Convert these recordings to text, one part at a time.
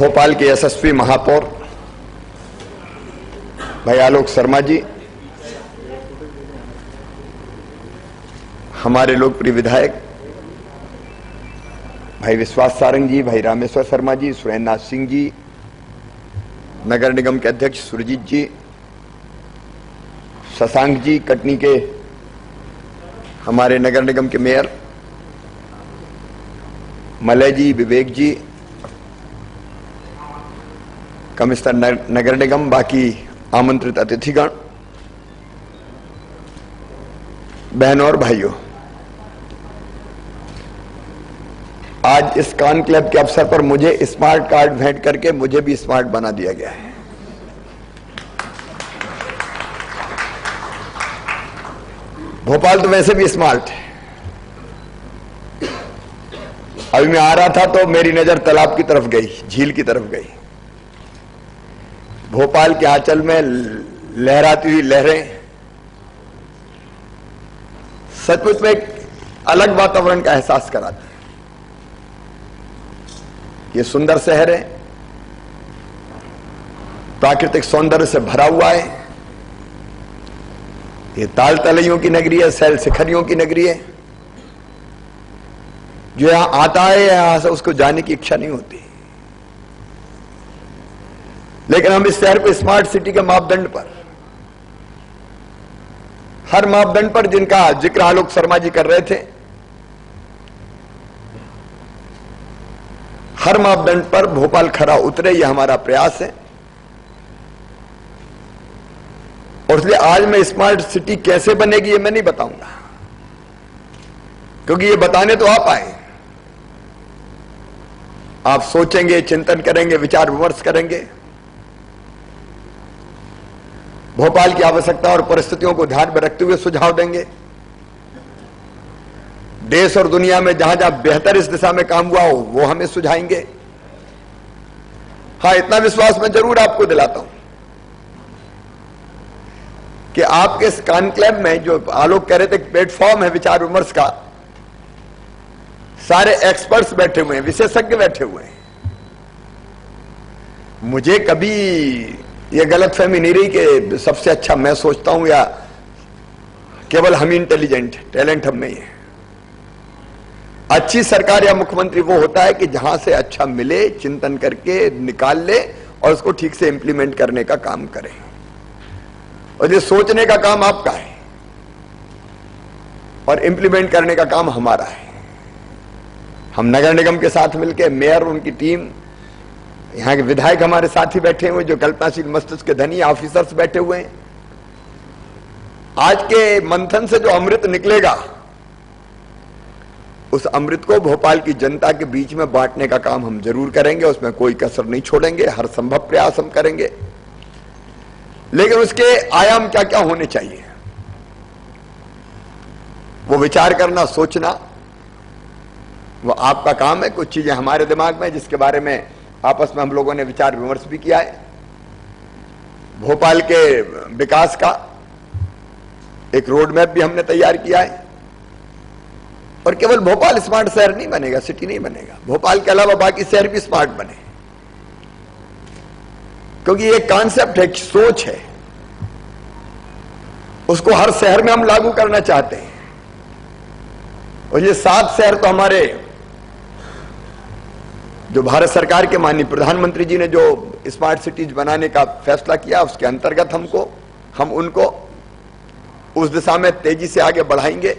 भोपाल के यशस्वी महापौर भाई आलोक शर्मा जी, हमारे लोकप्रिय विधायक भाई विश्वास सारंग जी, भाई रामेश्वर शर्मा जी, सुरेंद्र नाथ सिंह जी, नगर निगम के अध्यक्ष सुरजीत जी, शशांक जी कटनी के हमारे नगर निगम के मेयर, मलय जी, विवेक जी, कमिश्नर नगर निगम, बाकी आमंत्रित अतिथिगण, बहनों और भाइयों, आज इस कॉन्क्लेव के अवसर पर मुझे स्मार्ट कार्ड भेंट करके मुझे भी स्मार्ट बना दिया गया है। भोपाल तो वैसे भी स्मार्ट है। अभी मैं आ रहा था तो मेरी नजर तालाब की तरफ गई, झील की तरफ गई। भोपाल के आंचल में लहराती हुई लहरें सचमुच में एक अलग वातावरण का एहसास कराती है। ये सुंदर शहर है, प्राकृतिक सौंदर्य से भरा हुआ है। ये ताल तलैयों की नगरी है, सैल शिखरियों की नगरी है। जो यहां आता है यहां से उसको जाने की इच्छा नहीं होती। लेकिन हम इस शहर को स्मार्ट सिटी के मापदंड पर, हर मापदंड पर जिनका जिक्र आलोक शर्मा जी कर रहे थे, हर मापदंड पर भोपाल खरा उतरे, यह हमारा प्रयास है। और इसलिए आज मैं स्मार्ट सिटी कैसे बनेगी ये मैं नहीं बताऊंगा, क्योंकि ये बताने तो आप आए। आप सोचेंगे, चिंतन करेंगे, विचार विमर्श करेंगे, भोपाल की आवश्यकता और परिस्थितियों को ध्यान में रखते हुए सुझाव देंगे। देश और दुनिया में जहां जहां बेहतर इस दिशा में काम हुआ हो वो हमें सुझाएंगे। हां, इतना विश्वास मैं जरूर आपको दिलाता हूं कि आपके इस कॉन्क्लेव में जो आलोक कह रहे थे प्लेटफॉर्म है विचार विमर्श का, सारे एक्सपर्ट्स बैठे हुए हैं, विशेषज्ञ बैठे हुए हैं। मुझे कभी यह गलतफहमी नहीं रही कि सबसे अच्छा मैं सोचता हूं या केवल हम इंटेलिजेंट, टैलेंट हम में ही है। अच्छी सरकार या मुख्यमंत्री वो होता है कि जहां से अच्छा मिले, चिंतन करके निकाल ले और उसको ठीक से इंप्लीमेंट करने का काम करे। और ये सोचने का काम आपका है और इंप्लीमेंट करने का काम हमारा है। हम नगर निगम के साथ मिलकर, मेयर, उनकी टीम, यहां के विधायक हमारे साथ ही बैठे हुए, जो कल्पनाशील मस्तिष्क के धनी ऑफिसर्स बैठे हुए हैं। आज के मंथन से जो अमृत निकलेगा, उस अमृत को भोपाल की जनता के बीच में बांटने का काम हम जरूर करेंगे। उसमें कोई कसर नहीं छोड़ेंगे, हर संभव प्रयास हम करेंगे। लेकिन उसके आयाम क्या क्या होने चाहिए, वो विचार करना, सोचना, वो आपका काम है। कुछ चीजें हमारे दिमाग में, जिसके बारे में आपस में हम लोगों ने विचार विमर्श भी किया है। भोपाल के विकास का एक रोड मैप भी हमने तैयार किया है। और केवल भोपाल स्मार्ट शहर नहीं बनेगा, सिटी नहीं बनेगा, भोपाल के अलावा बाकी शहर भी स्मार्ट बने, क्योंकि ये कॉन्सेप्ट है, सोच है, उसको हर शहर में हम लागू करना चाहते हैं। और ये 7 शहर तो हमारे जो भारत सरकार के माननीय प्रधानमंत्री जी ने जो स्मार्ट सिटीज बनाने का फैसला किया, उसके अंतर्गत हम उनको उस दिशा में तेजी से आगे बढ़ाएंगे।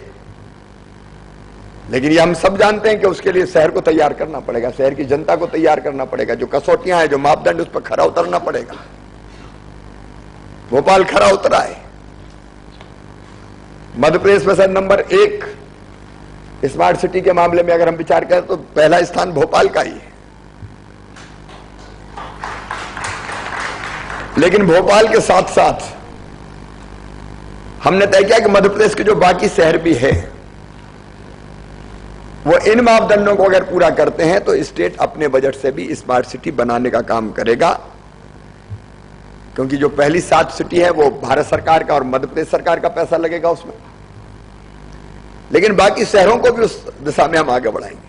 लेकिन ये हम सब जानते हैं कि उसके लिए शहर को तैयार करना पड़ेगा, शहर की जनता को तैयार करना पड़ेगा। जो कसौटियां हैं, जो मापदंड, उस पर खरा उतरना पड़ेगा। भोपाल खरा उतरा है। मध्य प्रदेश में सर नंबर 1 स्मार्ट सिटी के मामले में अगर हम विचार करें तो पहला स्थान भोपाल का ही है। लेकिन भोपाल के साथ साथ हमने तय किया कि मध्य प्रदेश के जो बाकी शहर भी है, वो इन मापदंडों को अगर पूरा करते हैं तो स्टेट अपने बजट से भी स्मार्ट सिटी बनाने का काम करेगा। क्योंकि जो पहली 7 सिटी है वो भारत सरकार का और मध्य प्रदेश सरकार का पैसा लगेगा उसमें। लेकिन बाकी शहरों को भी उस दिशा में हम आगे बढ़ाएंगे।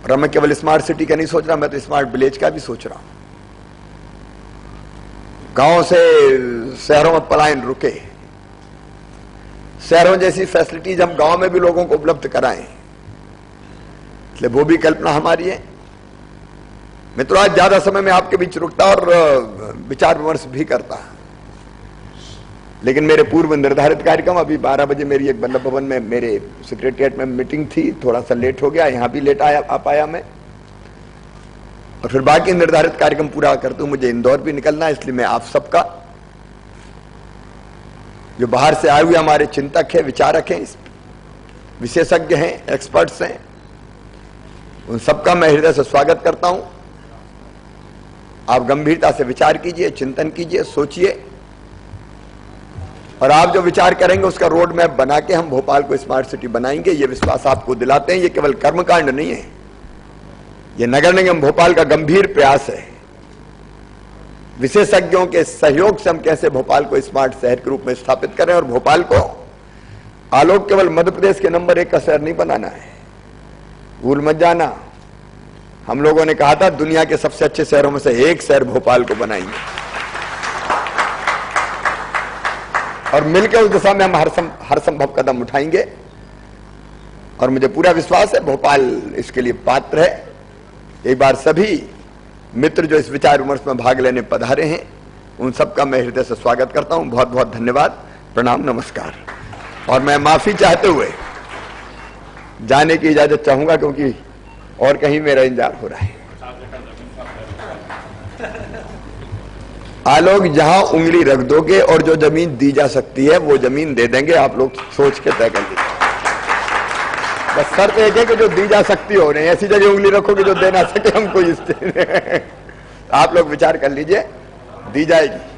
और मैं केवल स्मार्ट सिटी का नहीं सोच रहा, मैं तो स्मार्ट विलेज का भी सोच रहा हूं। गांव से शहरों में पलायन रुके, शहरों जैसी फैसिलिटीज हम गांव में भी लोगों को उपलब्ध कराएं, इसलिए वो भी कल्पना हमारी है। मित्रों, आज ज्यादा समय में आपके बीच रुकता और विचार विमर्श भी करता, लेकिन मेरे पूर्व निर्धारित कार्यक्रम, अभी 12 बजे मेरी एक बल्लभ भवन में मेरे सेक्रेटरिएट में मीटिंग थी, थोड़ा सा लेट हो गया, यहां भी लेट आ पाया मैं, और फिर बाकी निर्धारित कार्यक्रम पूरा करते हुए मुझे इंदौर भी निकलना है। इसलिए मैं आप सबका, जो बाहर से आए हुए हमारे चिंतक हैं, विचारक हैं, विशेषज्ञ हैं, एक्सपर्ट्स हैं, उन सबका मैं हृदय से स्वागत करता हूं। आप गंभीरता से विचार कीजिए, चिंतन कीजिए, सोचिए, और आप जो विचार करेंगे उसका रोड मैप बना के हम भोपाल को स्मार्ट सिटी बनाएंगे, ये विश्वास आपको दिलाते हैं। ये केवल कर्मकांड नहीं है, ये नगर निगम भोपाल का गंभीर प्रयास है। विशेषज्ञों के सहयोग से हम कैसे भोपाल को स्मार्ट शहर के रूप में स्थापित करें, और भोपाल को आलोक केवल मध्य प्रदेश के नंबर 1 का शहर नहीं बनाना है। भूल मत जाना, हम लोगों ने कहा था दुनिया के सबसे अच्छे शहरों में से एक शहर भोपाल को बनाएंगे, और मिलकर उस दिशा में हम हर संभव कदम उठाएंगे, और मुझे पूरा विश्वास है भोपाल इसके लिए पात्र है। एक बार सभी मित्र जो इस विचार विमर्श में भाग लेने पधारे हैं, उन सबका मैं हृदय से स्वागत करता हूं। बहुत बहुत धन्यवाद, प्रणाम, नमस्कार। और मैं माफी चाहते हुए जाने की इजाजत चाहूंगा, क्योंकि और कहीं मेरा इंतजार हो रहा है। आलोक, जहां उंगली रख दोगे और जो जमीन दी जा सकती है वो जमीन दे देंगे, आप लोग सोच के तय कर लीजिए। बस शर्त एक है कि जो दी जा सकती हो, नहीं ऐसी जगह उंगली रखोगे जो दे ना सके हमको। इस आप लोग विचार कर लीजिए, दी जाएगी।